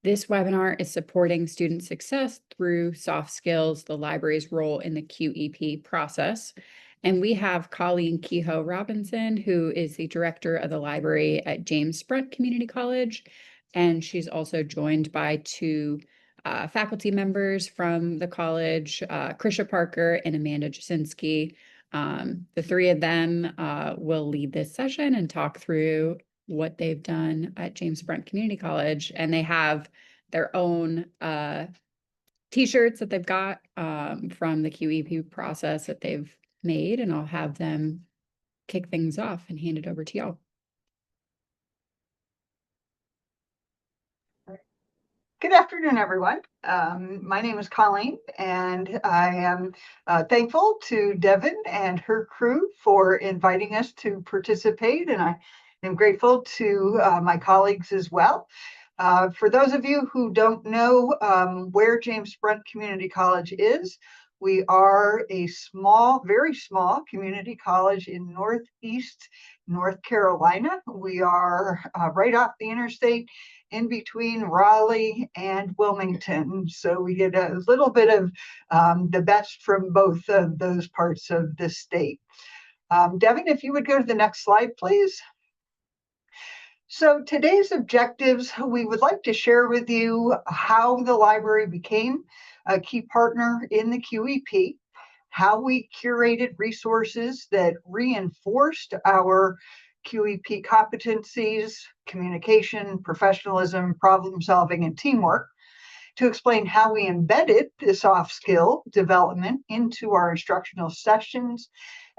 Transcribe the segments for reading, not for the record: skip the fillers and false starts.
This webinar is supporting student success through soft skills, the library's role in the QEP process. And we have Colleen Kehoe Robinson, who is the director of the library at James Sprent Community College. And she's also joined by two faculty members from the college, Krisha Parker and Amanda Jasinski. The three of them will lead this session and talk through what they've done at James Brent Community College, and they have their own t-shirts that they've got from the QEP process that they've made, and I'll have them kick things off and hand it over to y'all. Good afternoon, everyone. My name is Colleen, and I am thankful to Devin and her crew for inviting us to participate, and I am grateful to my colleagues as well. For those of you who don't know where James Brent Community College is, we are a small, very small community college in Northeast North Carolina. We are right off the interstate in between Raleigh and Wilmington. So we get a little bit of the best from both of those parts of the state. Devin, if you would go to the next slide, please. So today's objectives, we would like to share with you how the library became a key partner in the QEP, how we curated resources that reinforced our QEP competencies, communication, professionalism, problem solving, and teamwork, to explain how we embedded the soft skill development into our instructional sessions,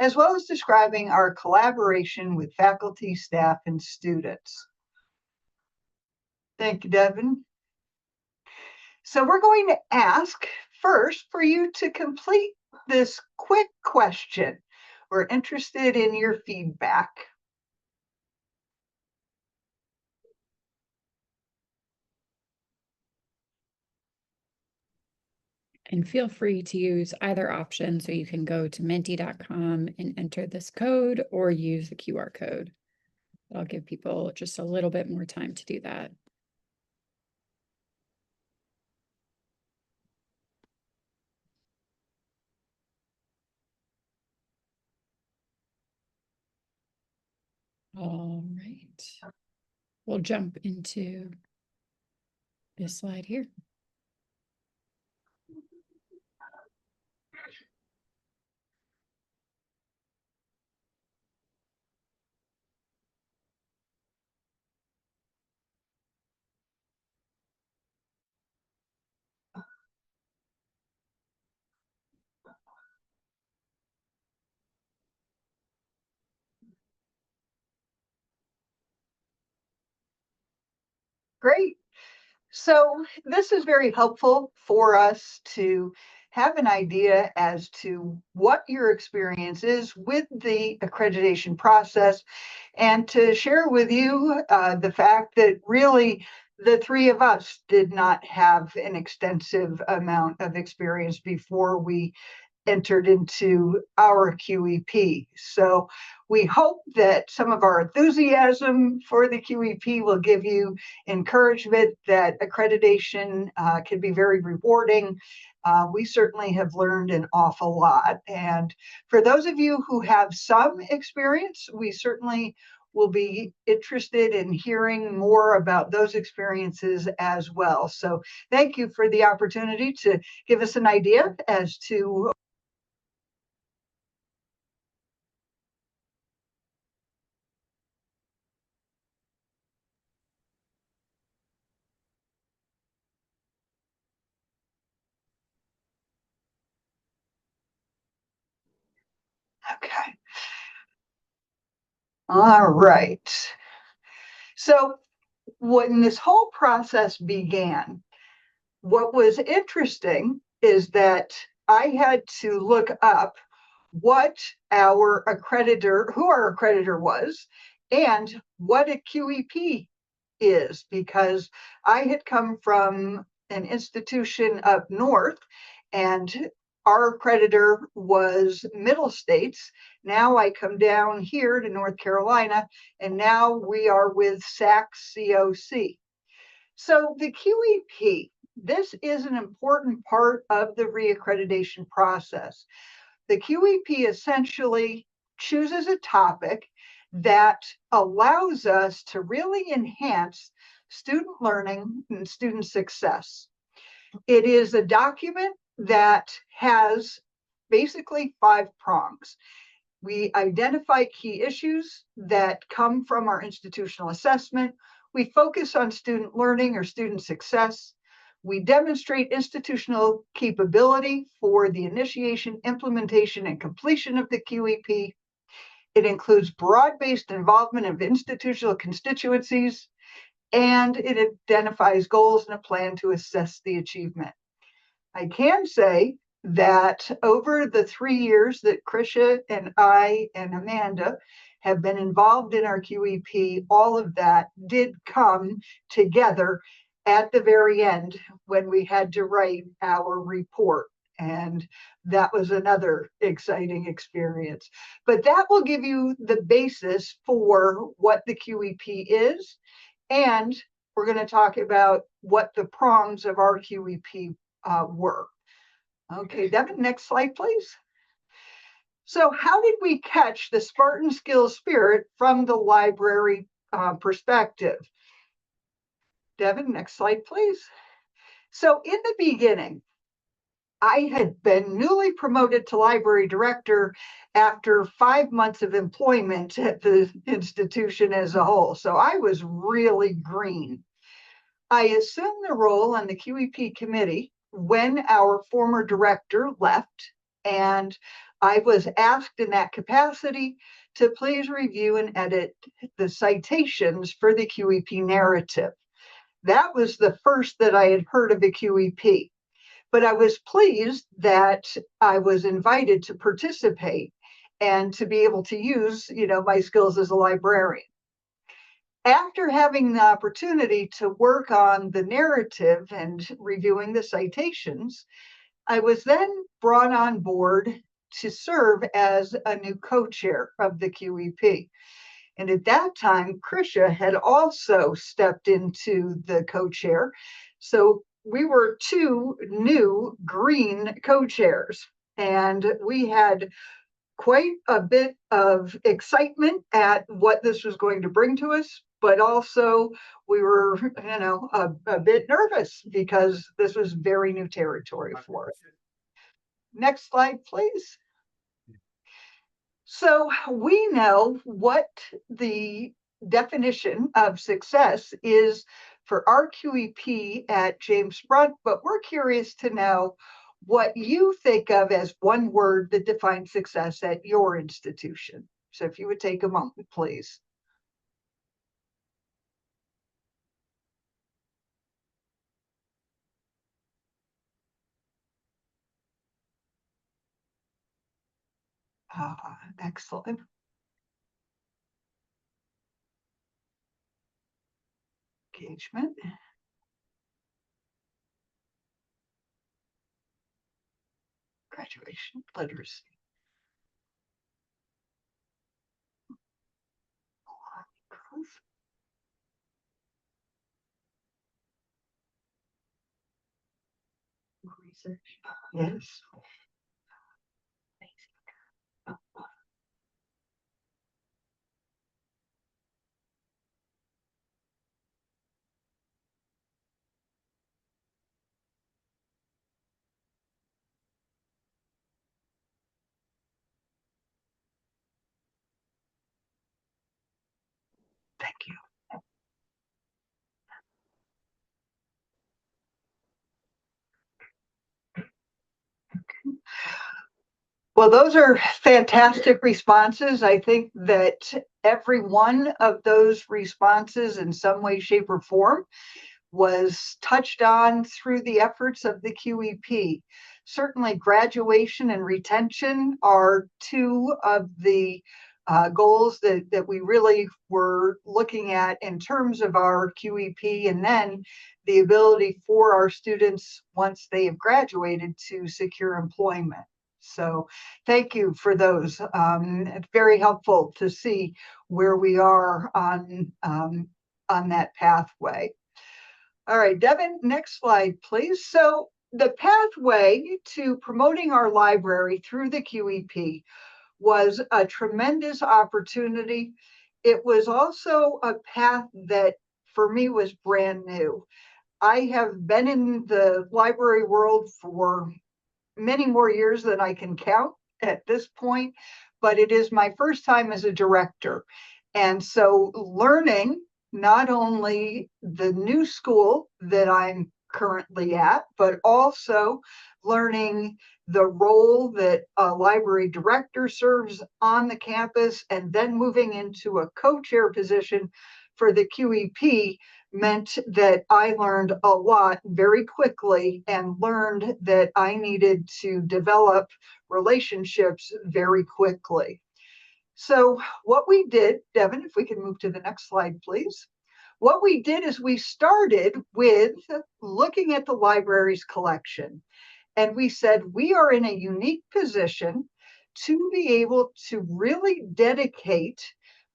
as well as describing our collaboration with faculty, staff, and students. Thank you, Devin. So we're going to ask first for you to complete this quick question. We're interested in your feedback. And feel free to use either option. So you can go to menti.com and enter this code or use the QR code. I'll give people just a little bit more time to do that. All right. We'll jump into this slide here. Great. So this is very helpful for us to have an idea as to what your experience is with the accreditation process, and to share with you the fact that really the three of us did not have an extensive amount of experience before we entered into our QEP. So we hope that some of our enthusiasm for the QEP will give you encouragement that accreditation can be very rewarding. We certainly have learned an awful lot. And for those of you who have some experience, we certainly will be interested in hearing more about those experiences as well. So thank you for the opportunity to give us an idea as to okay. All right. So when this whole process began, what was interesting is that I had to look up what our accreditor, who our accreditor was, and what a QEP is, because I had come from an institution up north, and our accreditor was Middle States. Now I come down here to North Carolina, and now we are with SAC COC. So the QEP, this is an important part of the reaccreditation process. The QEP essentially chooses a topic that allows us to really enhance student learning and student success. It is a document that has basically 5 prongs. We identify key issues that come from our institutional assessment. We focus on student learning or student success. We demonstrate institutional capability for the initiation, implementation, and completion of the QEP. It includes broad-based involvement of institutional constituencies, and it identifies goals and a plan to assess the achievement. I can say that over the 3 years that Krisha and I and Amanda have been involved in our QEP, all of that did come together at the very end when we had to write our report. And that was another exciting experience. But that will give you the basis for what the QEP is. And we're going to talk about what the prongs of our QEP were. Okay, Devin, next slide, please. So how did we catch the Spartan skills spirit from the library perspective? Devin, next slide, please. So in the beginning, I had been newly promoted to library director after 5 months of employment at the institution as a whole. So I was really green. I assumed the role on the QEP committee when our former director left, and I was asked in that capacity to please review and edit the citations for the QEP narrative. That was the first that I had heard of the QEP, but I was pleased that I was invited to participate and to be able to use, my skills as a librarian. After having the opportunity to work on the narrative and reviewing the citations, I was then brought on board to serve as a new co-chair of the QEP. And at that time, Krisha had also stepped into the co-chair. So we were 2 new green co-chairs, and we had quite a bit of excitement at what this was going to bring to us, but also we were, a bit nervous because this was very new territory for us. Next slide, please. So we know what the definition of success is for our QEP at James Brunt, but we're curious to know what you think of as one word that defines success at your institution. So if you would take a moment, please. Excellent. Engagement. Graduation literacy. Research. Yes. Thank you. Well, those are fantastic responses. I think that every one of those responses in some way, shape, or form was touched on through the efforts of the QEP. Certainly, graduation and retention are 2 of the goals that we really were looking at in terms of our QEP, and then the ability for our students, once they have graduated, to secure employment. So thank you for those. It's very helpful to see where we are on that pathway. All right, Devin, next slide, please. So the pathway to promoting our library through the QEP was a tremendous opportunity. It was also a path that for me was brand new. I have been in the library world for many more years than I can count at this point, but it is my first time as a director. And so learning not only the new school that I'm currently at, but also learning the role that a library director serves on the campus, and then moving into a co-chair position for the QEP meant that I learned a lot very quickly and learned that I needed to develop relationships very quickly. So, what we did, Devin, if we can move to the next slide, please. What we did is we started with looking at the library's collection. And we said, we are in a unique position to be able to really dedicate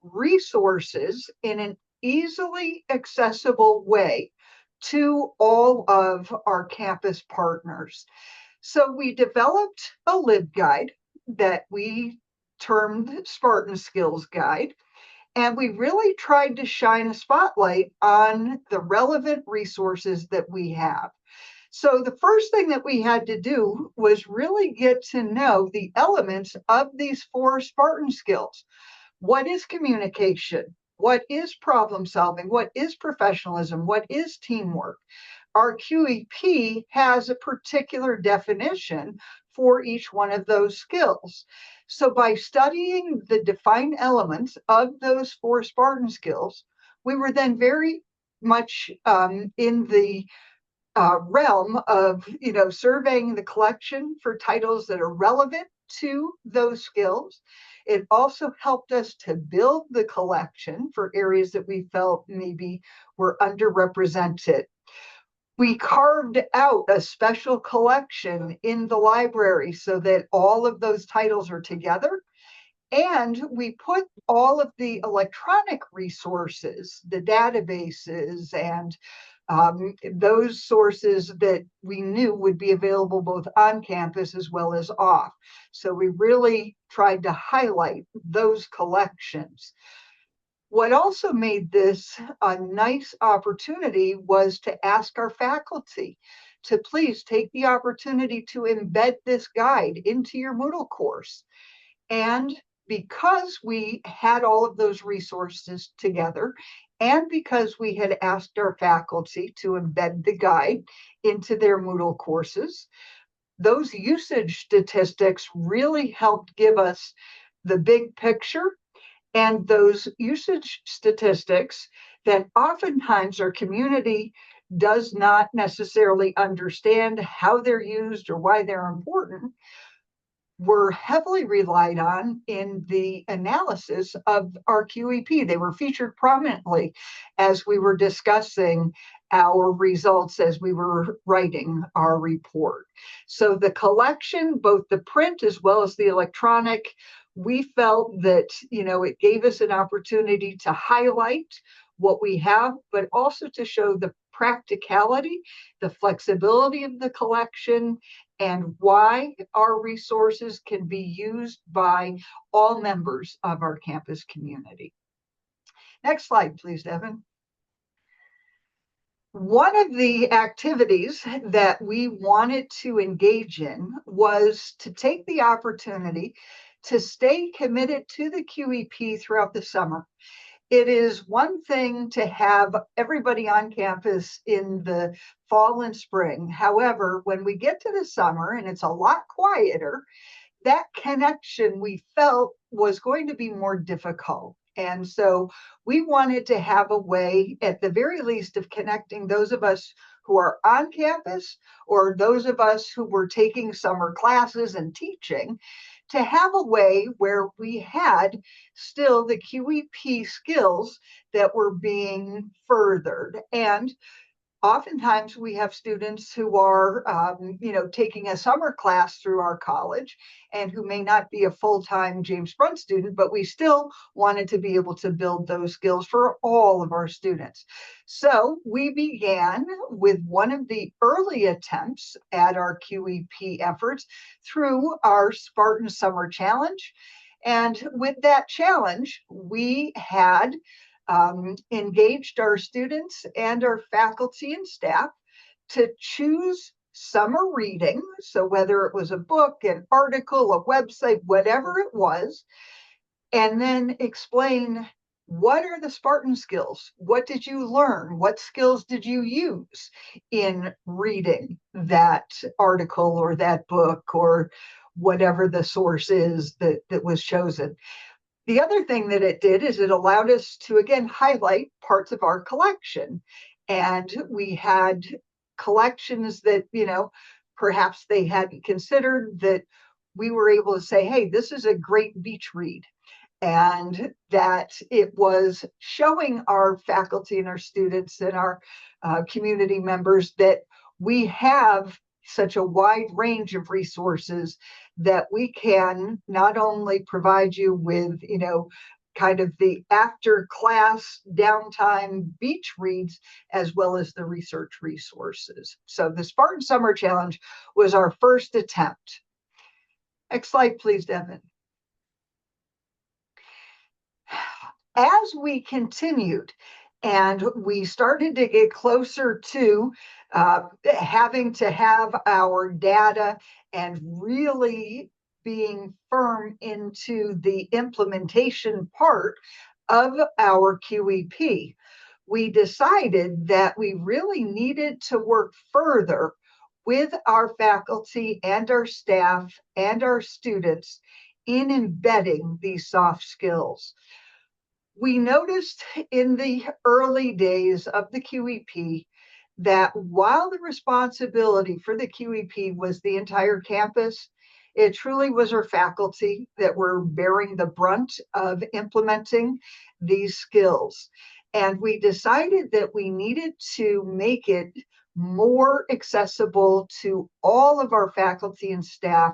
resources in an easily accessible way to all of our campus partners. So we developed a LibGuide that we termed Spartan Skills Guide. And we really tried to shine a spotlight on the relevant resources that we have. So the first thing that we had to do was really get to know the elements of these four Spartan skills. What is communication? What is problem solving? What is professionalism? What is teamwork? Our QEP has a particular definition for each one of those skills. So by studying the defined elements of those four Spartan skills, we were then very much in the realm of surveying the collection for titles that are relevant to those skills. It also helped us to build the collection for areas that we felt maybe were underrepresented. We carved out a special collection in the library so that all of those titles are together. And we put all of the electronic resources, the databases, and those sources that we knew would be available both on campus as well as off. So we really tried to highlight those collections. What also made this a nice opportunity was to ask our faculty to please take the opportunity to embed this guide into your Moodle course. And because we had all of those resources together, and because we had asked our faculty to embed the guide into their Moodle courses, those usage statistics really helped give us the big picture, and those usage statistics that oftentimes our community does not necessarily understand how they're used or why they're important were heavily relied on in the analysis of our QEP. They were featured prominently as we were discussing our results as we were writing our report. So the collection, both the print as well as the electronic, we felt that it gave us an opportunity to highlight what we have, but also to show the practicality, the flexibility of the collection, and why our resources can be used by all members of our campus community. Next slide, please, Devin. One of the activities that we wanted to engage in was to take the opportunity to stay committed to the QEP throughout the summer. It is one thing to have everybody on campus in the fall and spring. However, when we get to the summer and it's a lot quieter, that connection we felt was going to be more difficult. And so we wanted to have a way, at the very least, of connecting those of us who are on campus or those of us who were taking summer classes and teaching, to have a way where we had still the QEP skills that were being furthered. And Oftentimes we have students who are, taking a summer class through our college and who may not be a full-time James Brunt student, but we still wanted to be able to build those skills for all of our students. So we began with one of the early attempts at our QEP efforts through our Spartan Summer Challenge. And with that challenge, we had engaged our students and our faculty and staff to choose summer reading. So whether it was a book, an article, a website, whatever it was, and then explain what are the Spartan skills? What did you learn? What skills did you use in reading that article or that book or whatever the source is that was chosen? The other thing that it did is it allowed us to, again, highlight parts of our collection. And we had collections that, perhaps they hadn't considered, that we were able to say, hey, this is a great beach read. And that it was showing our faculty and our students and our community members that we have such a wide range of resources that we can not only provide you with, kind of the after class downtime beach reads, as well as the research resources. So the Spartan Summer Challenge was our first attempt. Next slide, please, Devin. As we continued and we started to get closer to having to have our data and really being firm into the implementation part of our QEP, we decided that we really needed to work further with our faculty and our staff and our students in embedding these soft skills. We noticed in the early days of the QEP that while the responsibility for the QEP was the entire campus, it truly was our faculty that were bearing the brunt of implementing these skills. And we decided that we needed to make it more accessible to all of our faculty and staff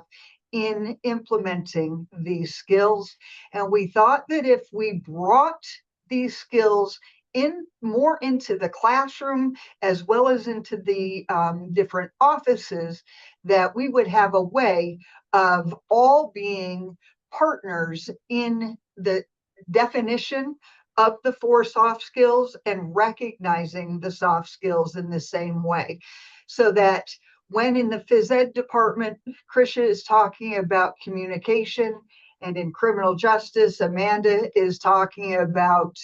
in implementing these skills. And we thought that if we brought these skills in more into the classroom as well as into the different offices, that we would have a way of all being partners in the definition of the 4 soft skills and recognizing the soft skills in the same way, so that when in the phys ed department, Krisha is talking about communication, and in criminal justice, Amanda is talking about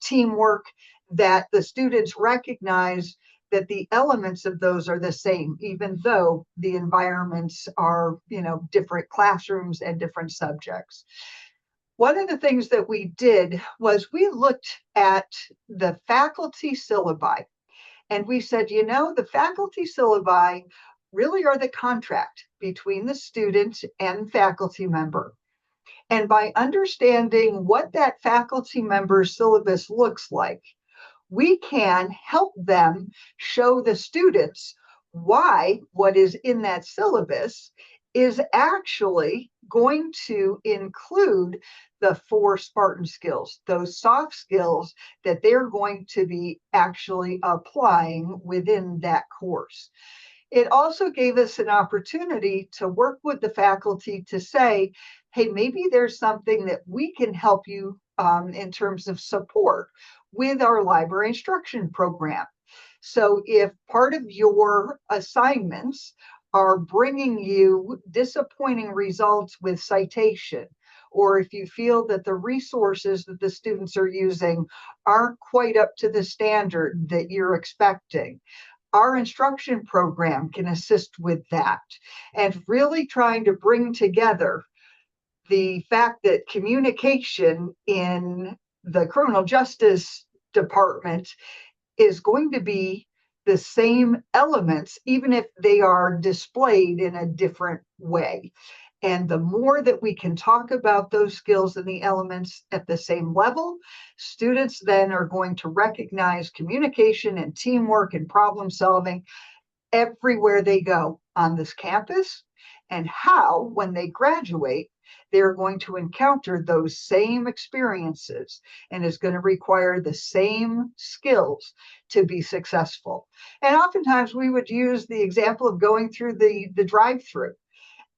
teamwork, that the students recognize that the elements of those are the same, even though the environments are, different classrooms and different subjects. One of the things that we did was we looked at the faculty syllabi. And we said, the faculty syllabi really are the contract between the student and faculty member. And by understanding what that faculty member's syllabus looks like, we can help them show the students why what is in that syllabus is actually going to include the 4 Spartan skills, those soft skills that they're going to be actually applying within that course. It also gave us an opportunity to work with the faculty to say, hey, maybe there's something that we can help you in terms of support with our library instruction program. So if part of your assignments are bringing you disappointing results with citation, or if you feel that the resources that the students are using aren't quite up to the standard that you're expecting, our instruction program can assist with that. And really trying to bring together the fact that communication in the criminal justice department is going to be the same elements, even if they are displayed in a different way. And the more that we can talk about those skills and the elements at the same level, students then are going to recognize communication and teamwork and problem solving everywhere they go on this campus, and how, when they graduate, they're going to encounter those same experiences and is going to require the same skills to be successful. And oftentimes we would use the example of going through the drive-through,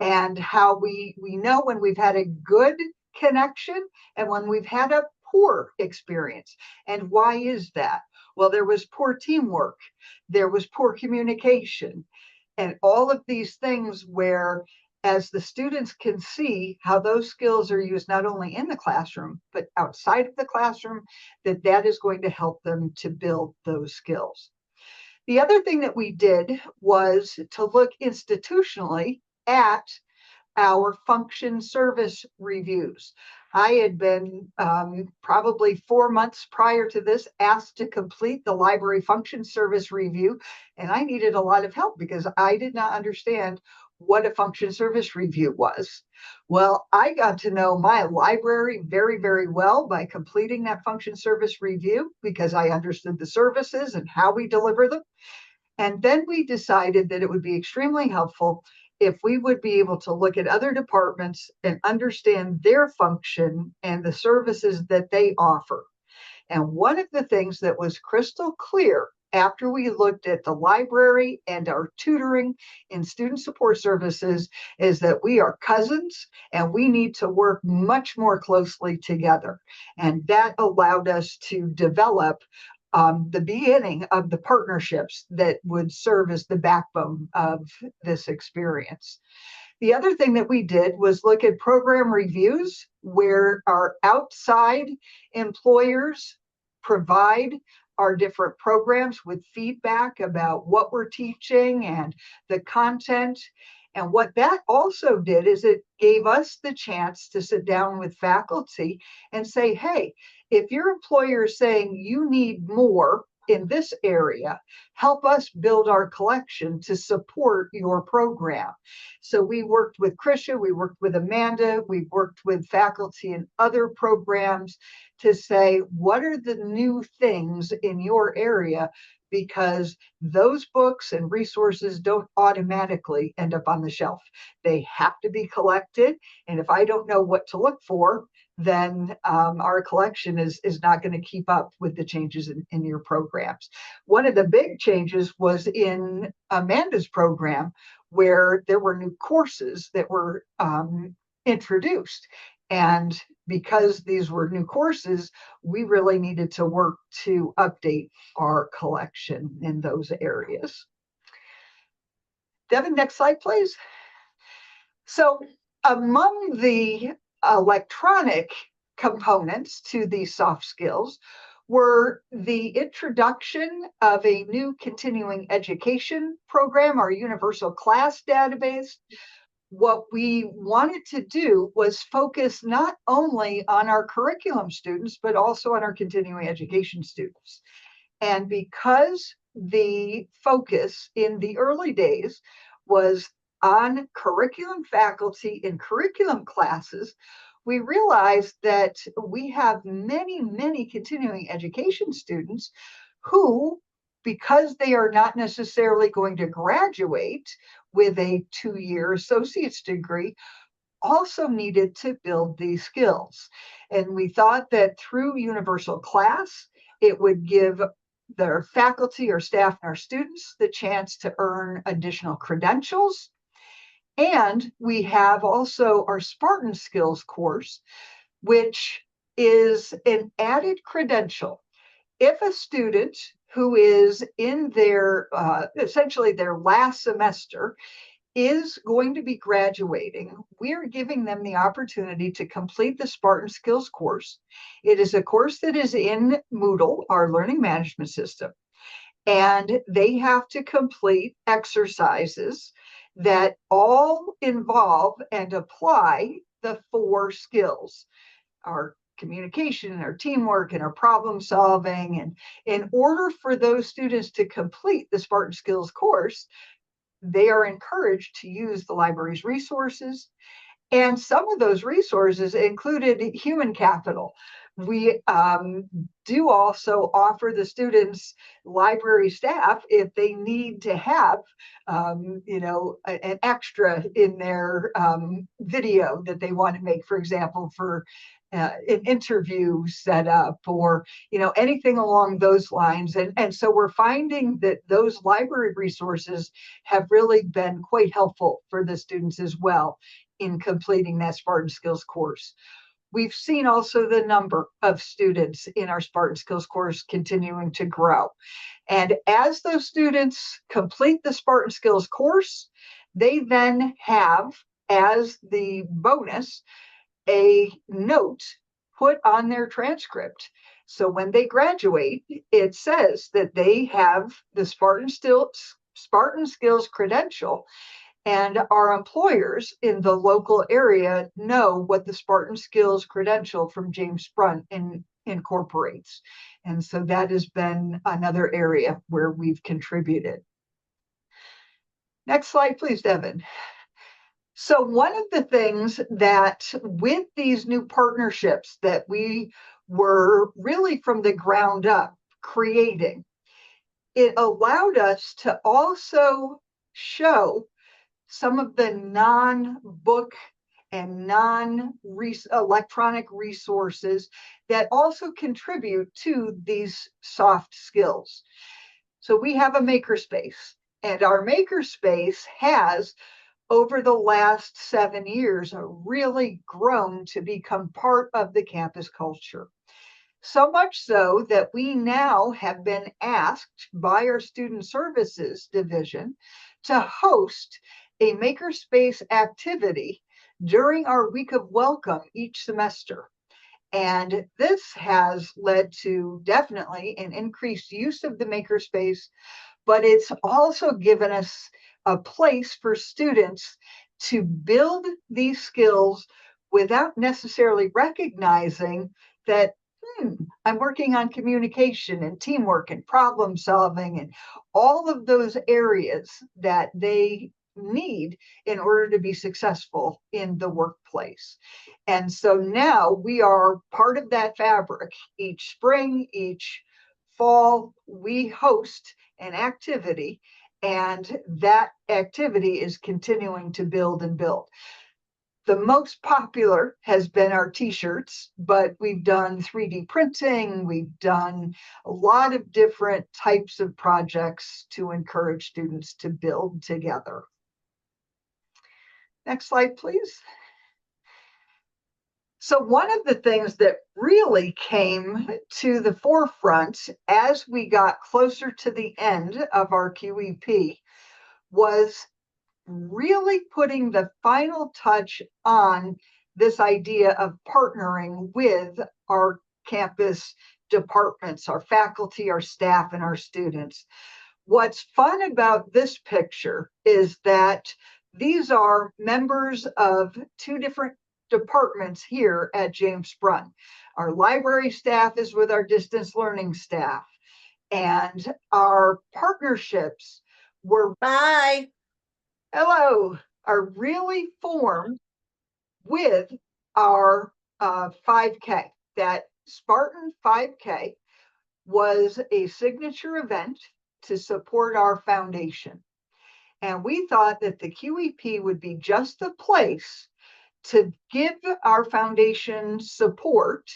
and how we know when we've had a good connection and when we've had a poor experience. And why is that? Well, there was poor teamwork, there was poor communication, and all of these things where, as the students can see how those skills are used not only in the classroom but outside of the classroom, that is going to help them to build those skills. The other thing that we did was to look institutionally at our function service reviews. I had been probably 4 months prior to this asked to complete the library function service review, and I needed a lot of help because I did not understand what a function service review was. Well, I got to know my library very, very well by completing that function service review because I understood the services and how we deliver them. And then we decided that it would be extremely helpful if we would be able to look at other departments and understand their function and the services that they offer. And one of the things that was crystal clear after we looked at the library and our tutoring and student support services is that we are cousins and we need to work much more closely together. And that allowed us to develop the beginning of the partnerships that would serve as the backbone of this experience. The other thing that we did was look at program reviews where our outside employers provide our different programs with feedback about what we're teaching and the content. And what that also did is it gave us the chance to sit down with faculty and say, hey, if your employer is saying you need more in this area, help us build our collection to support your program. So we worked with Krisha, we worked with Amanda, we worked with faculty in other programs to say, what are the new things in your area? Because those books and resources don't automatically end up on the shelf. They have to be collected. And if I don't know what to look for, then our collection is not going to keep up with the changes in your programs. One of the big changes was in Amanda's program, where there were new courses that were introduced. And because these were new courses, we really needed to work to update our collection in those areas. Devin, next slide, please. So among the electronic components to these soft skills were the introduction of a new continuing education program, our universal class database. What we wanted to do was focus not only on our curriculum students, but also on our continuing education students. And because the focus in the early days was on curriculum faculty in curriculum classes, we realized that we have many, many continuing education students who, because they are not necessarily going to graduate with a 2-year associate's degree, also needed to build these skills. And we thought that through Universal Class, it would give their faculty or staff and our students the chance to earn additional credentials. And we have also our Spartan Skills course, which is an added credential. If a student who is in their essentially their last semester is going to be graduating, we are giving them the opportunity to complete the Spartan Skills course. It is a course that is in Moodle, our learning management system, and they have to complete exercises that all involve and apply the 4 skills: our communication, our teamwork, and our problem solving. And in order for those students to complete the Spartan Skills course, they are encouraged to use the library's resources And some of those resources included human capital. We do also offer the students library staff if they need to have, an extra in their video that they want to make, for example, for an interview setup or anything along those lines. And so we're finding that those library resources have really been quite helpful for the students as well in completing that Spartan Skills course. We've seen also the number of students in our Spartan Skills course continuing to grow. And as those students complete the Spartan Skills course, they then have, as the bonus, a note put on their transcript. So when they graduate, it says that they have the Spartan Skills credential, and our employers in the local area know what the Spartan Skills credential from James Brunt incorporates. And so that has been another area where we've contributed. Next slide, please, Devin. So one of the things that with these new partnerships that we were really from the ground up creating, it allowed us to also show some of the non-book and non-electronic resources that also contribute to these soft skills. So we have a makerspace, and our makerspace has, over the last 7 years, really grown to become part of the campus culture. So much so that we now have been asked by our Student Services Division to host a makerspace activity during our week of welcome each semester. And this has led to definitely an increased use of the makerspace, but it's also given us a place for students to build these skills without necessarily recognizing that I'm working on communication and teamwork and problem solving and all of those areas that they need in order to be successful in the workplace. And so now we are part of that fabric. Each spring, each fall, we host an activity, and that activity is continuing to build and build. The most popular has been our t-shirts, but we've done 3D printing, we've done a lot of different types of projects to encourage students to build together. Next slide, please. So one of the things that really came to the forefront as we got closer to the end of our QEP was really putting the final touch on this idea of partnering with our campus departments, our faculty, our staff, and our students. What's fun about this picture is that these are members of two different departments here at James Brunt. Our library staff is with our distance learning staff, and our partnerships were are really formed with our 5K. That Spartan 5K was a signature event to support our foundation. And we thought that the QEP would be just the place to give our foundation support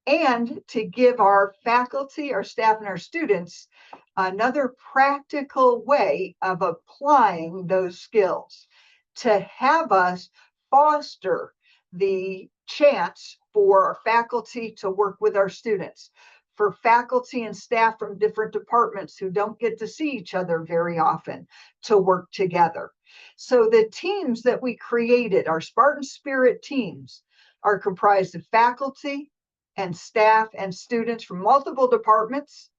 and to give our faculty, our staff, and our students another practical way of applying those skills, to have us foster the chance for our faculty to work with our students, for faculty and staff from different departments who don't get to see each other very often to work together. So the teams that we created, our Spartan Spirit teams, are comprised of faculty and staff and students from multiple departments.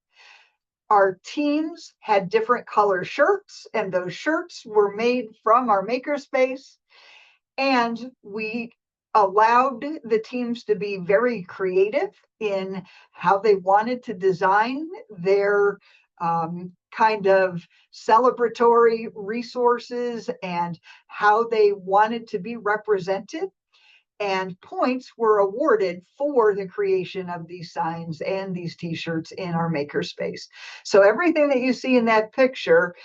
Our teams had different color shirts, and those shirts were made from our makerspace. And we allowed the teams to be very creative in how they wanted to design their kind of celebratory resources and how they wanted to be represented. And points were awarded for the creation of these signs and these t-shirts in our makerspace. So everything that you see in that picture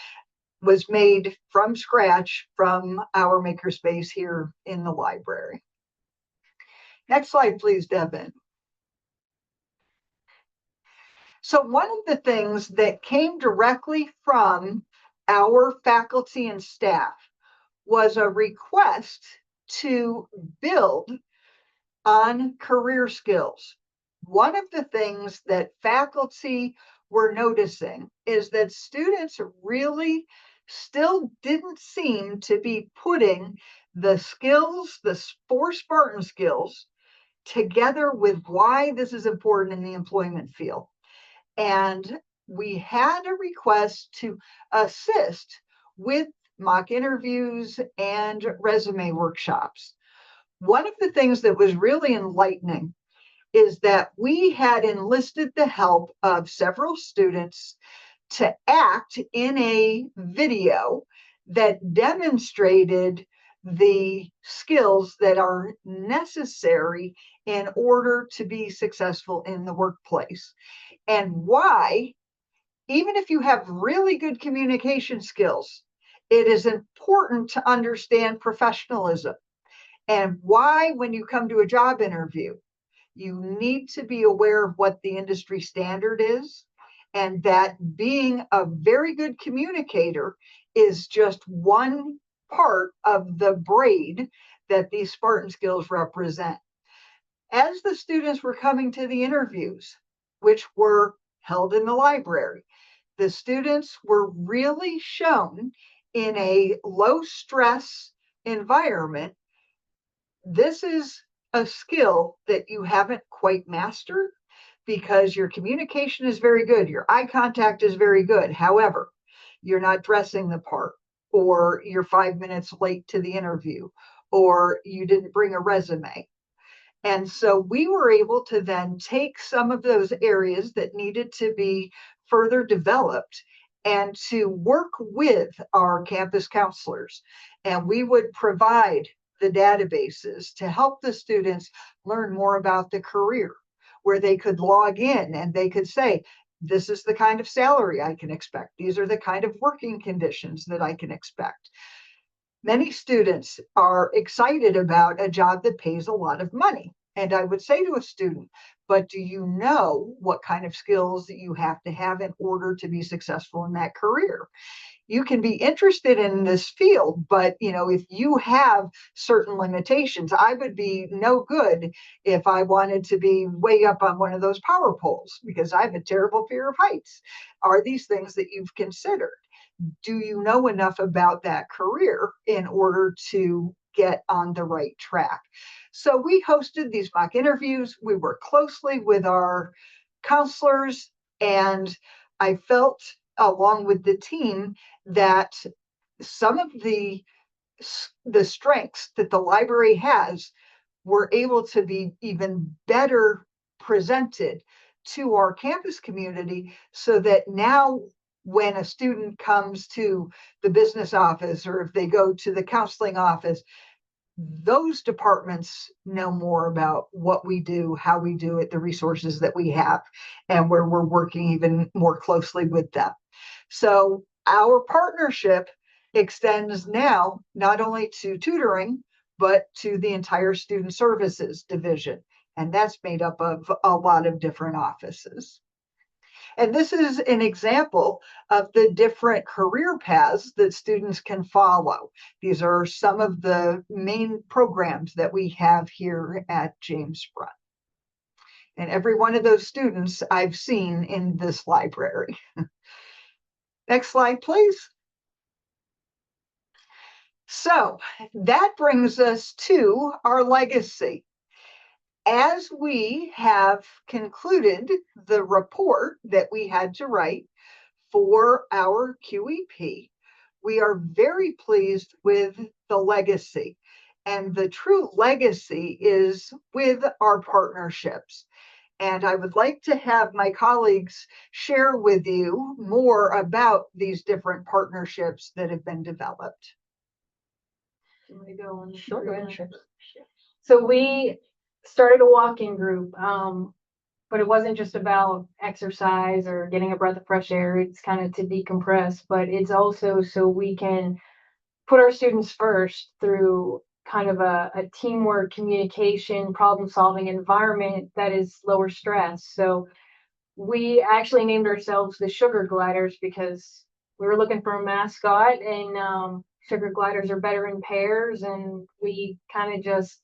was made from scratch from our makerspace here in the library. Next slide, please, Devin. So one of the things that came directly from our faculty and staff was a request to build on career skills. One of the things that faculty were noticing is that students really still didn't seem to be putting the skills, the four Spartan skills, together with why this is important in the employment field. And we had a request to assist with mock interviews and resume workshops. One of the things that was really enlightening is that we had enlisted the help of several students to act in a video that demonstrated the skills that are necessary in order to be successful in the workplace, and why, even if you have really good communication skills, it is important to understand professionalism, and why, when you come to a job interview, you need to be aware of what the industry standard is, and that being a very good communicator is just one part of the braid that these Spartan skills represent. As the students were coming to the interviews, which were held in the library, the students were really shown in a low stress environment. This is a skill that you haven't quite mastered because your communication is very good. Your eye contact is very good. However, you're not dressing the part, or you're 5 minutes late to the interview, or you didn't bring a resume. And so we were able to then take some of those areas that needed to be further developed and to work with our campus counselors. And we would provide the databases to help the students learn more about the career, where they could log in and they could say, this is the kind of salary I can expect. These are the kind of working conditions that I can expect. Many students are excited about a job that pays a lot of money. And I would say to a student, but do you know what kind of skills that you have to have in order to be successful in that career? You can be interested in this field, but if you have certain limitations, I would be no good if I wanted to be way up on one of those power poles because I have a terrible fear of heights. Are these things that you've considered? Do you know enough about that career in order to get on the right track? So we hosted these mock interviews. We worked closely with our counselors, and I felt, along with the team, that some of the strengths that the library has were able to be even better presented to our campus community, so that now when a student comes to the business office or if they go to the counseling office, those departments know more about what we do, how we do it, the resources that we have, and where we're working even more closely with them. So our partnership extends now not only to tutoring, but to the entire student services division. And that's made up of a lot of different offices. And this is an example of the different career paths that students can follow. These are some of the main programs that we have here at James Brunt. And every one of those students I've seen in this library. Next slide, please. So that brings us to our legacy. As we have concluded the report that we had to write for our QEP, we are very pleased with the legacy. And the true legacy is with our partnerships. And I would like to have my colleagues share with you more about these different partnerships that have been developed. Sure, go ahead. So we started a walking group, but it wasn't just about exercise or getting a breath of fresh air. It's kind of to decompress, but it's also so we can put our students first through kind of a teamwork, communication, problem solving environment that is lower stress. So we actually named ourselves the Sugar Gliders because we were looking for a mascot, and sugar gliders are better in pairs, and we kind of just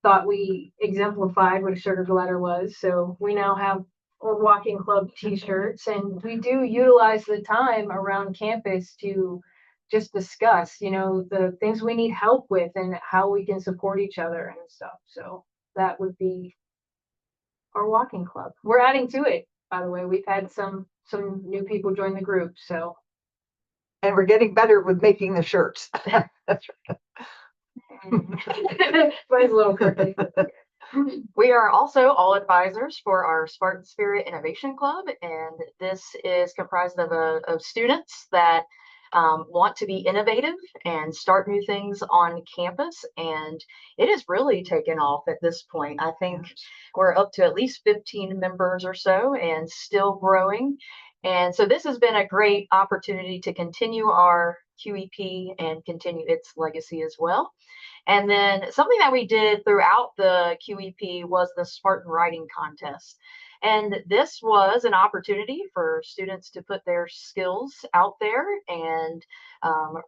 thought we exemplified what a sugar glider was. So we now have our walking club t-shirts, and we do utilize the time around campus to just discuss, the things we need help with and how we can support each other and stuff. So that would be our walking club. We're adding to it, by the way. We've had some new people join the group, so. And we're getting better with making the shirts. That's right. Mine's a little crooked. We are also all advisors for our Spartan Spirit Innovation Club, and this is comprised of students that want to be innovative and start new things on campus. And it has really taken off at this point. I think we're up to at least 15 members or so and still growing. And so this has been a great opportunity to continue our QEP and continue its legacy as well. And then something that we did throughout the QEP was the Spartan Writing Contest. And this was an opportunity for students to put their skills out there and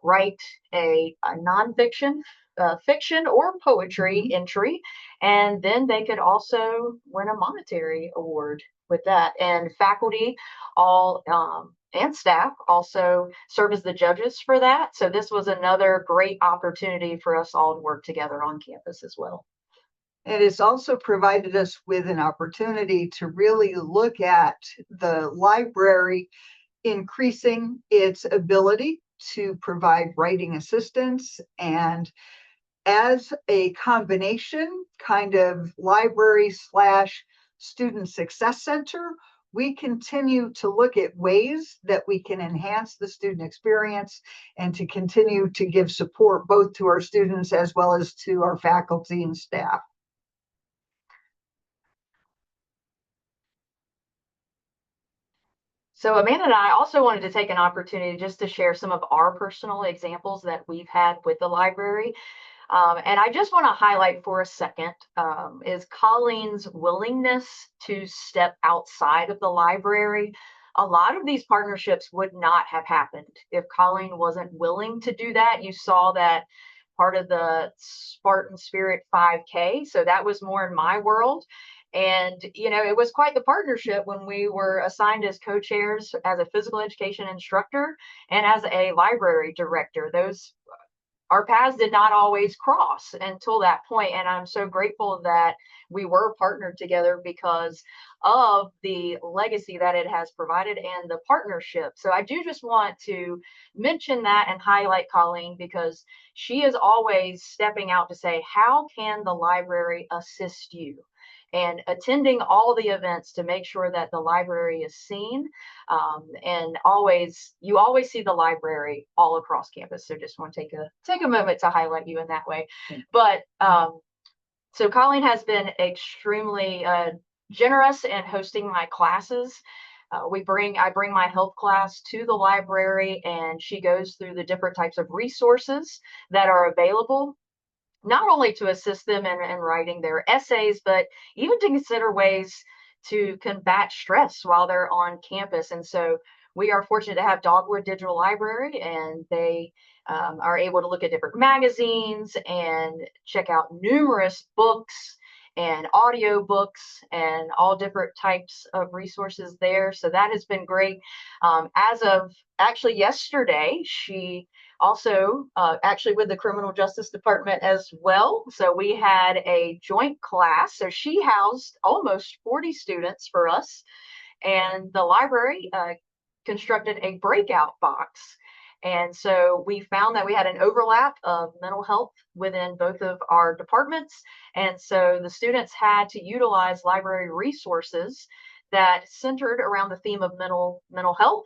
write a nonfiction, fiction, or poetry entry. And then they could also win a monetary award with that. And faculty all and staff also serve as the judges for that. So this was another great opportunity for us all to work together on campus as well. And it's also provided us with an opportunity to really look at the library increasing its ability to provide writing assistance, and as a combination kind of library / student success center, we continue to look at ways that we can enhance the student experience and to continue to give support both to our students as well as to our faculty and staff. So Amanda and I also wanted to take an opportunity just to share some of our personal examples that we've had with the library. And I just want to highlight for a second is Colleen's willingness to step outside of the library. A lot of these partnerships would not have happened if Colleen wasn't willing to do that. You saw that part of the Spartan Spirit 5K. So that was more in my world. And, it was quite the partnership when we were assigned as co-chairs as a physical education instructor and as a library director. Our paths did not always cross until that point. And I'm so grateful that we were partnered together because of the legacy that it has provided and the partnership. So I do just want to mention that and highlight Colleen because she is always stepping out to say, how can the library assist you? And attending all the events to make sure that the library is seen. And you always see the library all across campus. So just want to take a moment to highlight you in that way. But so Colleen has been extremely generous in hosting my classes. I bring my health class to the library, and she goes through the different types of resources that are available, not only to assist them in writing their essays, but even to consider ways to combat stress while they're on campus. And so we are fortunate to have Dogwood Digital Library, and they are able to look at different magazines and check out numerous books and audio books and all different types of resources there. So that has been great. As of actually yesterday, she also actually with the criminal justice department as well. So we had a joint class. So she housed almost 40 students for us, and the library constructed a breakout box. And so we found that we had an overlap of mental health within both of our departments. And so the students had to utilize library resources that centered around the theme of mental health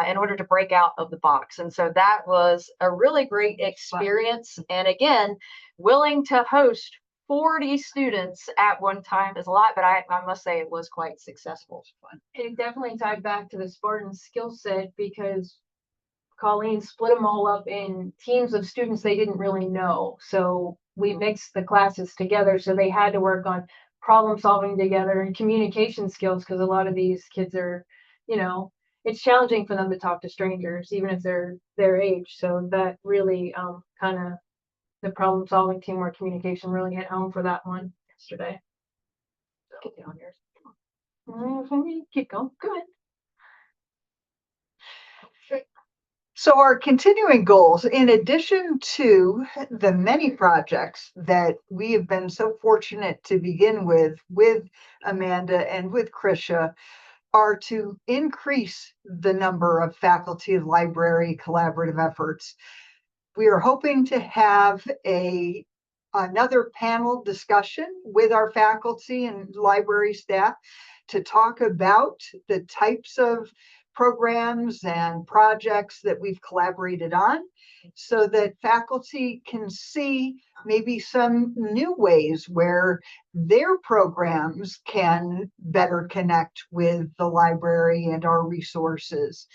in order to break out of the box. And so that was a really great experience. And again, willing to host 40 students at one time is a lot, but I must say it was quite successful. It definitely tied back to the Spartan skill set because Colleen split them all up in teams of students they didn't really know. So we mixed the classes together. So they had to work on problem solving together and communication skills because a lot of these kids are, it's challenging for them to talk to strangers, even if they're their age. So that really kind of the problem solving, teamwork, communication really hit home for that one yesterday. Get down here. Keep going. Good. So our continuing goals, in addition to the many projects that we have been so fortunate to begin with Amanda and with Krisha, are to increase the number of faculty and library collaborative efforts. We are hoping to have another panel discussion with our faculty and library staff to talk about the types of programs and projects that we've collaborated on so that faculty can see maybe some new ways where their programs can better connect with the library and our resources.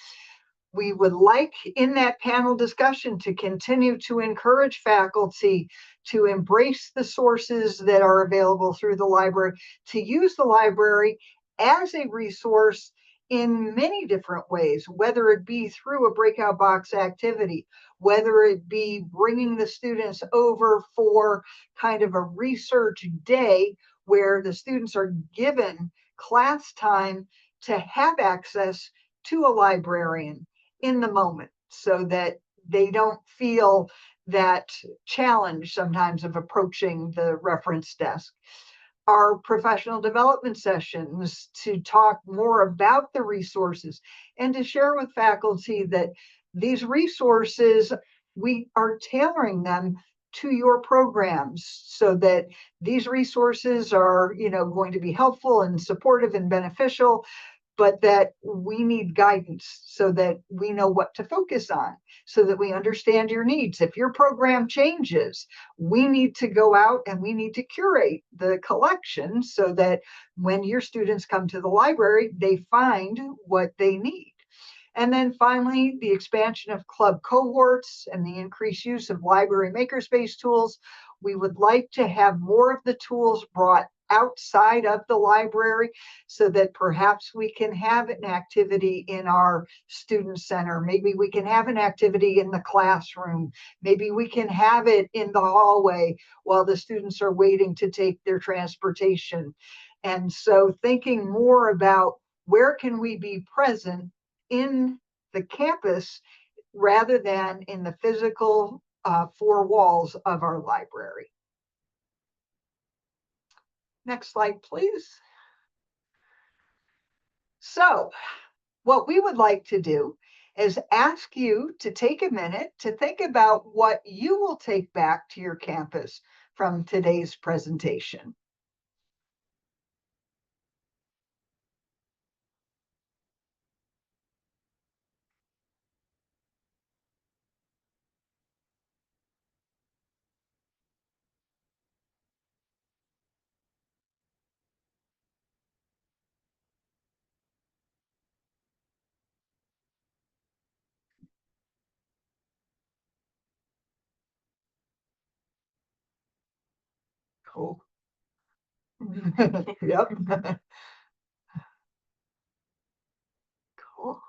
We would like in that panel discussion to continue to encourage faculty to embrace the sources that are available through the library, to use the library as a resource in many different ways, whether it be through a breakout box activity, whether it be bringing the students over for kind of a research day where the students are given class time to have access to a librarian in the moment so that they don't feel that challenge sometimes of approaching the reference desk. Our professional development sessions to talk more about the resources and to share with faculty that these resources, we are tailoring them to your programs so that these resources are, going to be helpful and supportive and beneficial, but that we need guidance so that we know what to focus on, so that we understand your needs. If your program changes, we need to go out and we need to curate the collection so that when your students come to the library, they find what they need. And then finally, the expansion of club cohorts and the increased use of library makerspace tools. We would like to have more of the tools brought outside of the library so that perhaps we can have an activity in our student center. Maybe we can have an activity in the classroom. Maybe we can have it in the hallway while the students are waiting to take their transportation. And so thinking more about where can we be present in the campus rather than in the physical four walls of our library. Next slide, please. So what we would like to do is ask you to take a minute to think about what you will take back to your campus from today's presentation. Cool. Yep. Cool.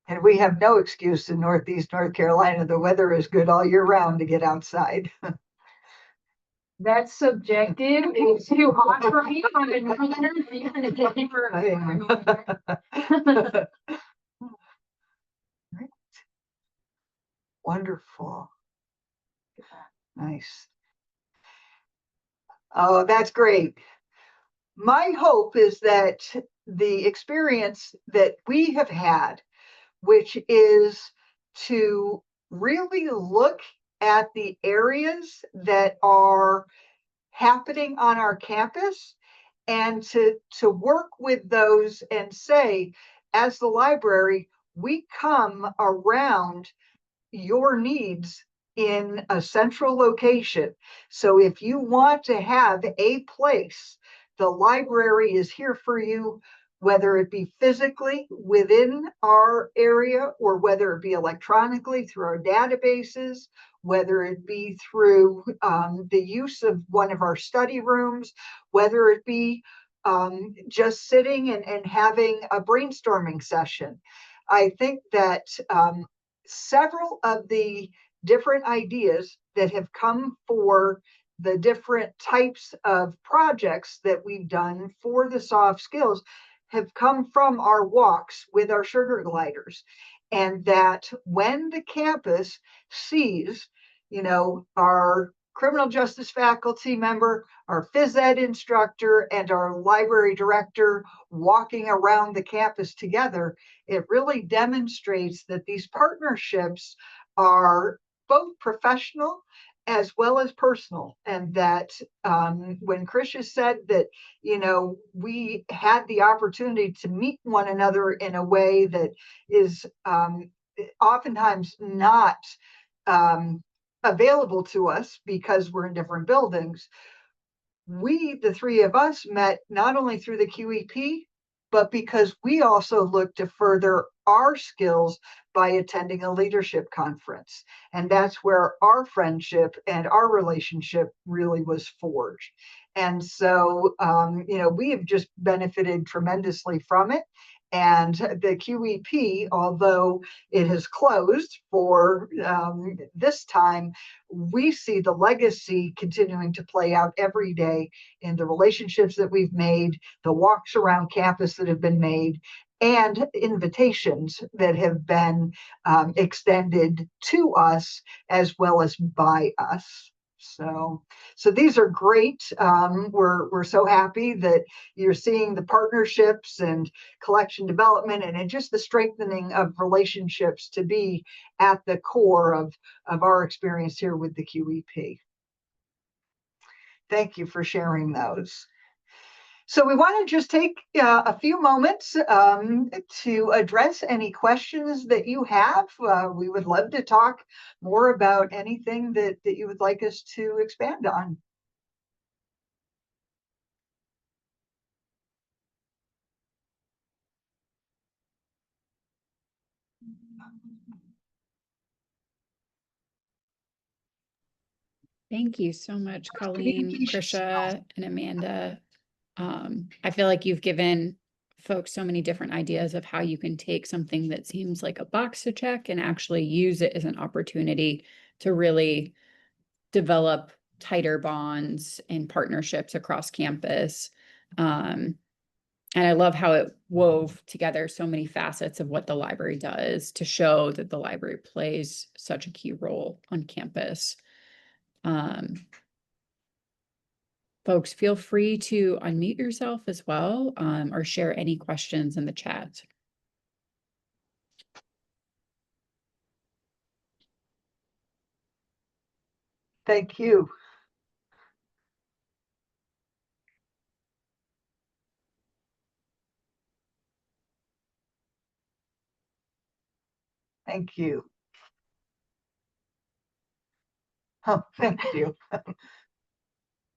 And we have no excuse in Northeast North Carolina. The weather is good all year round to get outside. That's subjective. It's too hot for me. I'm a northerner. Wonderful. Nice. Oh, that's great. My hope is that the experience that we have had, which is to really look at the areas that are happening on our campus and to work with those and say, as the library, we come around your needs in a central location. So if you want to have a place, the library is here for you, whether it be physically within our area or whether it be electronically through our databases, whether it be through the use of one of our study rooms, whether it be just sitting and having a brainstorming session. I think that several of the different ideas that have come for the different types of projects that we've done for the soft skills have come from our walks with our sugar gliders. And that when the campus sees, our criminal justice faculty member, our phys ed instructor, and our library director walking around the campus together, it really demonstrates that these partnerships are both professional as well as personal. And that when Krisha said that, we had the opportunity to meet one another in a way that is oftentimes not available to us because we're in different buildings. We, the three of us, met not only through the QEP, but because we also look to further our skills by attending a leadership conference. And that's where our friendship and our relationship really was forged. And so, we have just benefited tremendously from it. And the QEP, although it has closed for this time, we see the legacy continuing to play out every day in the relationships that we've made, the walks around campus that have been made, and invitations that have been extended to us as well as by us. So these are great. We're so happy that you're seeing the partnerships and collection development and just the strengthening of relationships to be at the core of our experience here with the QEP. Thank you for sharing those. So we want to just take a few moments to address any questions that you have. We would love to talk more about anything that you would like us to expand on. Thank you so much, Colleen, Krisha, and Amanda. I feel like you've given folks so many different ideas of how you can take something that seems like a box to check and actually use it as an opportunity to really develop tighter bonds and partnerships across campus. And I love how it wove together so many facets of what the library does to show that the library plays such a key role on campus. Folks, feel free to unmute yourself as well, or share any questions in the chat. Thank you. Thank you. Oh, thank you.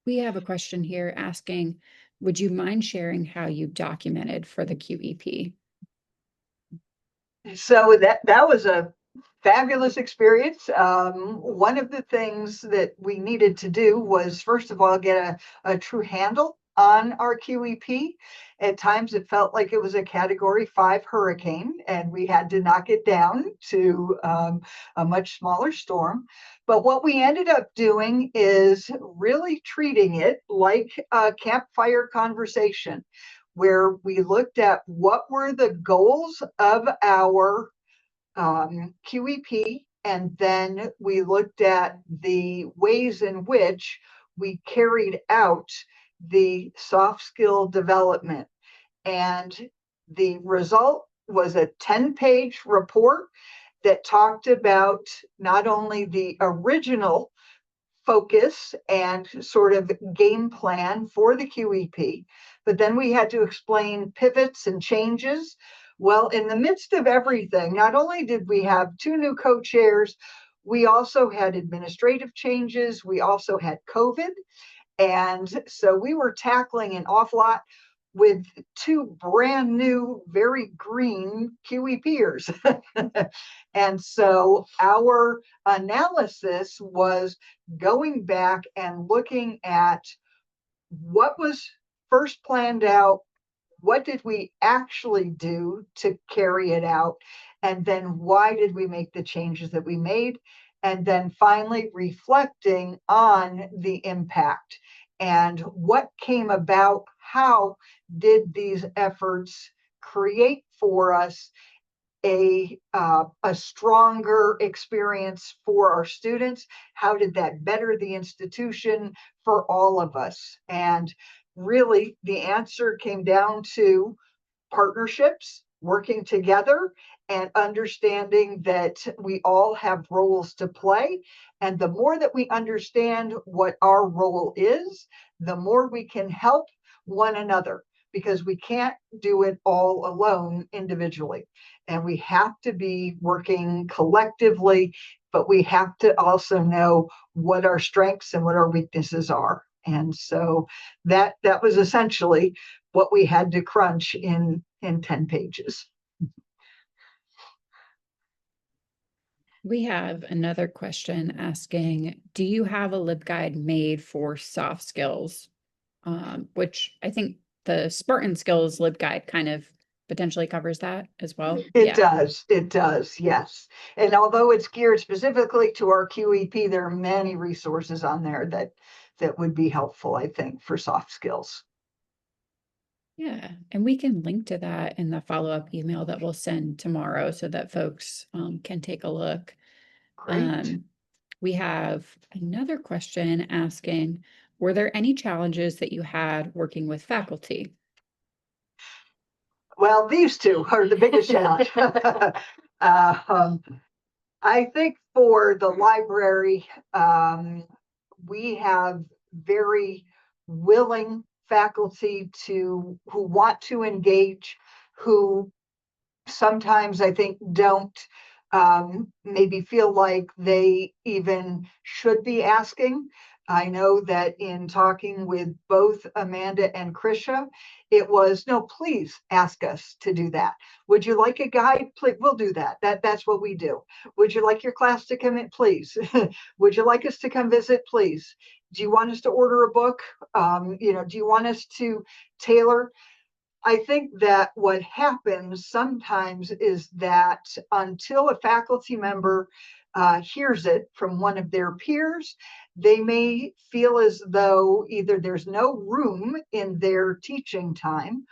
We have a question here asking, would you mind sharing how you documented for the QEP? So that was a fabulous experience. One of the things that we needed to do was, first of all, get a true handle on our QEP. At times it felt like it was a Category 5 hurricane, and we had to knock it down to a much smaller storm. But what we ended up doing is really treating it like a campfire conversation, where we looked at what were the goals of our QEP and then we looked at the ways in which we carried out the soft skill development. And the result was a 10-page report that talked about not only the original focus and sort of game plan for the QEP, but then we had to explain pivots and changes. Well, in the midst of everything, not only did we have 2 new co-chairs, we also had administrative changes. We also had COVID. And so we were tackling an awful lot with 2 brand new, very green QEPers. And so our analysis was going back and looking at what was first planned out, what did we actually do to carry it out, and then why did we make the changes that we made, and then finally reflecting on the impact and what came about. How did these efforts create for us a stronger experience for our students? How did that better the institution for all of us? And really, the answer came down to partnerships, working together, and understanding that we all have roles to play. And the more that we understand what our role is, the more we can help one another, because we can't do it all alone individually. And we have to be working collectively, but we have to also know what our strengths and what our weaknesses are. And so that was essentially what we had to crunch in 10 pages. We have another question asking, do you have a LibGuide made for soft skills? Which I think the Spartan Skills LibGuide kind of potentially covers that as well. It does, yes. And although it's geared specifically to our QEP, there are many resources on there that would be helpful, I think, for soft skills. Yeah, and we can link to that in the follow-up email that we'll send tomorrow so that folks can take a look. Great. We have another question asking, were there any challenges that you had working with faculty? Well, these 2 are the biggest challenge. I think for the library, we have very willing faculty who want to engage, who sometimes I think don't maybe feel like they even should be asking. I know that in talking with both Amanda and Krisha, it was, no, please ask us to do that. Would you like a guide? Please, we'll do that. That's what we do. Would you like your class to come in? Please. Would you like us to come visit? Please. Do you want us to order a book? Do you want us to tailor? I think that what happens sometimes is that until a faculty member hears it from one of their peers, they may feel as though either there's no room in their teaching time,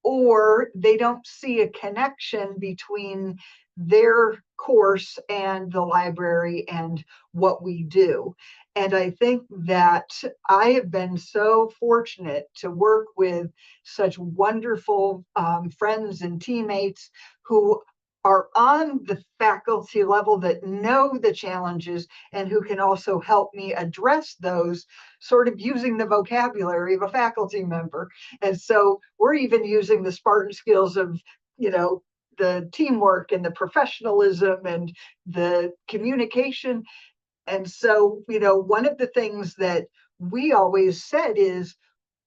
or they don't see a connection between their course and the library and what we do. And I think that I have been so fortunate to work with such wonderful friends and teammates who are on the faculty level that know the challenges and who can also help me address those, sort of using the vocabulary of a faculty member. And so we're even using the Spartan skills of, the teamwork and the professionalism and the communication. And so, one of the things that we always said is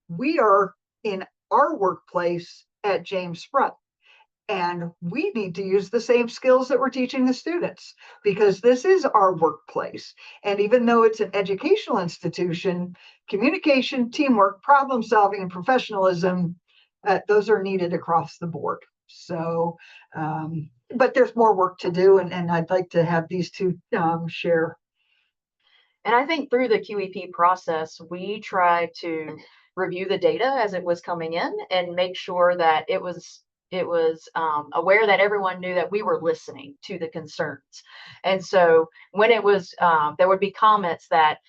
we are in our workplace at James Sprott, and we need to use the same skills that we're teaching the students, because this is our workplace. And even though it's an educational institution, communication, teamwork, problem solving, and professionalism, those are needed across the board. So, but there's more work to do, and I'd like to have these 2 share. And I think through the QEP process, we try to review the data as it was coming in and make sure that it was It was aware that everyone knew that we were listening to the concerns. And so when it was, there would be comments that,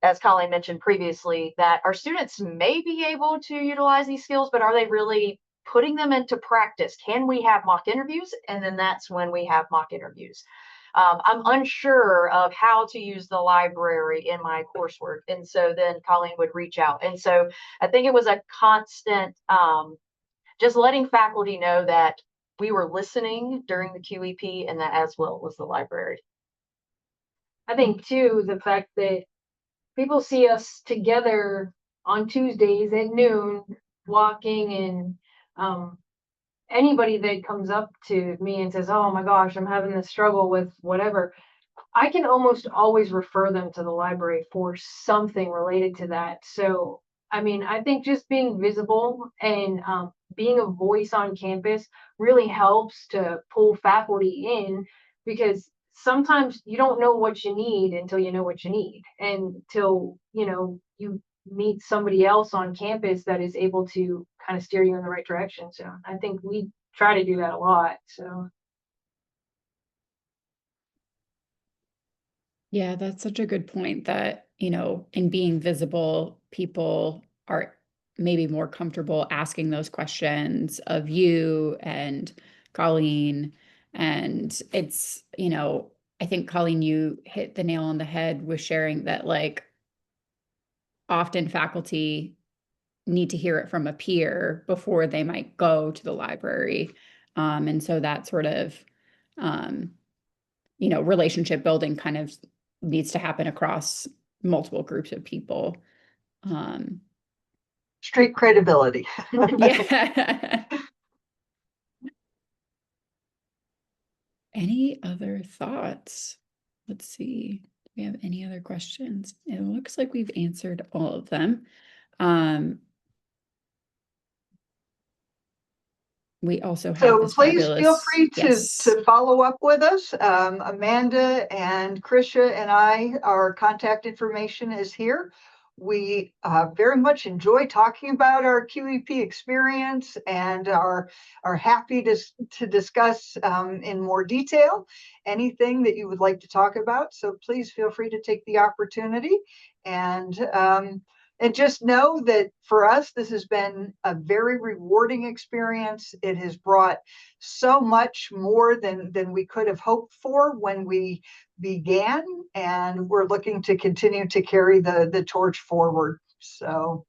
as Colleen mentioned previously, that our students may be able to utilize these skills, but are they really putting them into practice? Can we have mock interviews? And then that's when we have mock interviews. I'm unsure of how to use the library in my coursework. And so then Colleen would reach out. And so I think it was a constant, just letting faculty know that we were listening during the QEP, and that as well was the library. I think too, the fact that people see us together on Tuesdays at noon walking, and anybody that comes up to me and says, oh my gosh, I'm having this struggle with whatever, I can almost always refer them to the library for something related to that. So, I mean, I think just being visible and being a voice on campus really helps to pull faculty in, because sometimes you don't know what you need until you know what you need, and until, you meet somebody else on campus that is able to kind of steer you in the right direction. So I think we try to do that a lot. So. Yeah, that's such a good point that, in being visible, people are maybe more comfortable asking those questions of you and Colleen. And it's, I think, Colleen, you hit the nail on the head with sharing that, like, often faculty need to hear it from a peer before they might go to the library. And so that sort of, relationship building kind of needs to happen across multiple groups of people. Street credibility. Yeah. Any other thoughts? Let's see. Do we have any other questions? It looks like we've answered all of them. We also have So this please feel fabulous, free yes. to follow up with us. Amanda and Krisha and our contact information is here. We very much enjoy talking about our QEP experience and are happy to discuss in more detail anything that you would like to talk about. So please feel free to take the opportunity, and just know that for us, this has been a very rewarding experience. It has brought so much more than we could have hoped for when we began, and we're looking to continue to carry the torch forward. So